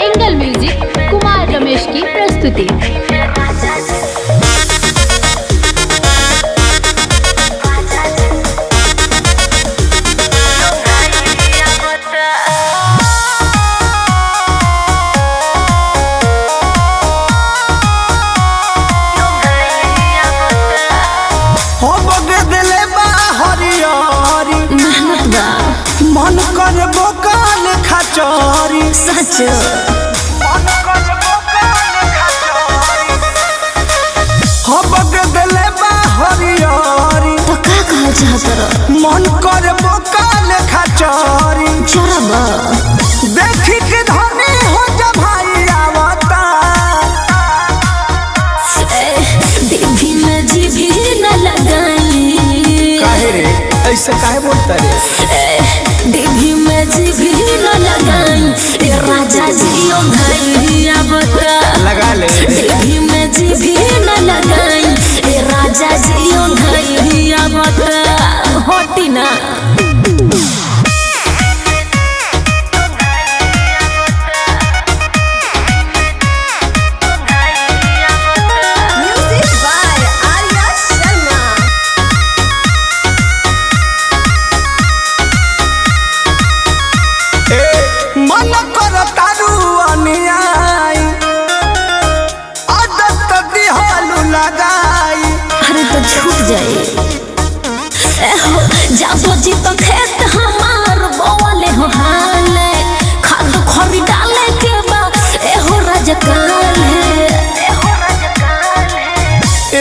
Angle music Kumar Ramesh की प्रस्तुति। मन कर बोकाल खचौरी सच मन कर बोकाल खचौरी हो बगदले बा हरियारी तो का कहल चाहत मन कर बोकाल खचौरी चरबा देखी के धनी हो जा भाई आवता देवी में जी भी न लगाई। काहे रे ऐसे काहे बोलता रे देवी में जी भी न लगाई। राजा जी ओ भैया बता लगा ले देवी में जी भी न लगाई। राजा जी ओ भैया बता होती ना मन कर तारू अनियाई आदत दिहालू लगाई। अरे तो छूट जाए जाबो जी तो खेत हमार बोले हो हाले खाद खरी डाले के बा एहो राजकाल है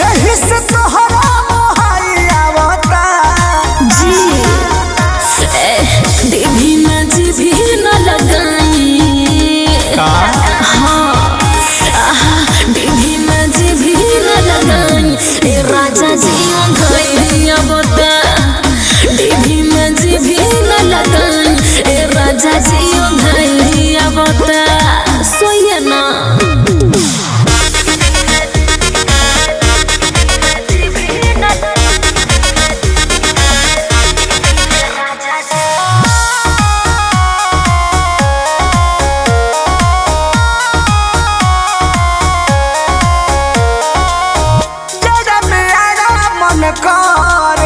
एही से तोहरा मोहाई आवता जी देवी में जी भी न लगाई। हाँ देवी में जी भी न लगाई। राजा जी ओ भैया बता देवी में जी भी न लगाई। राजा जी ओ भैया बता सोइए ना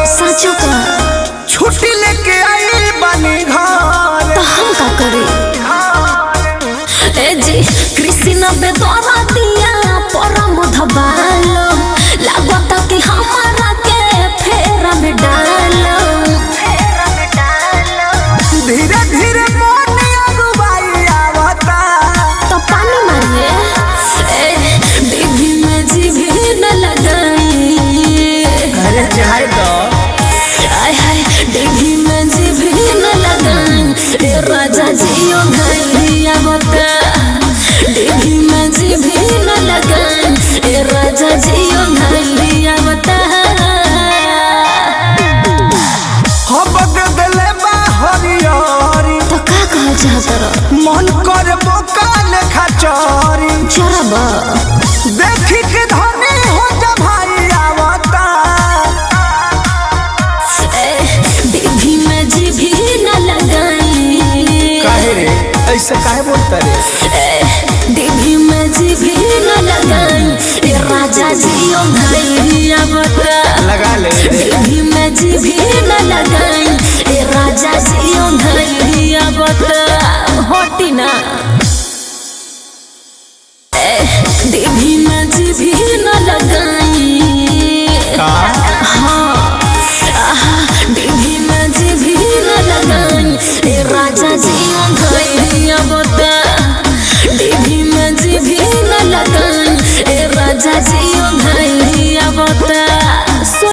सचो का छुट्टी लेके आई बनी घर तो हम का करे ए जी कृष्ण बेदरा दिया परम धबालो लागता कि हमारा के फेरा में डालो धीरे धीरे मन अरुबाई आवता तो पानी मारिए देवी में जी भी न लगाई। अरे जाए दो देवी में जी भी न लगाई। राजा जी ओ भैया बता देवी में जी भी न लगाई। राजा जी ओ भैया बता हो बगदले बा हरियारी तो का कहल चाहत मन कर बोकाल खचौरी चरबा देखी के धनी हो जा भाई आवता देवी में जी भी न लगाई। काहे रे ऐसे काहे बोलता रे देवी में जी भी न लगाई। राजा जी ओ भैया बता लगा ले देवी में जी भी न लगाई। राजा जी ओ भैया बता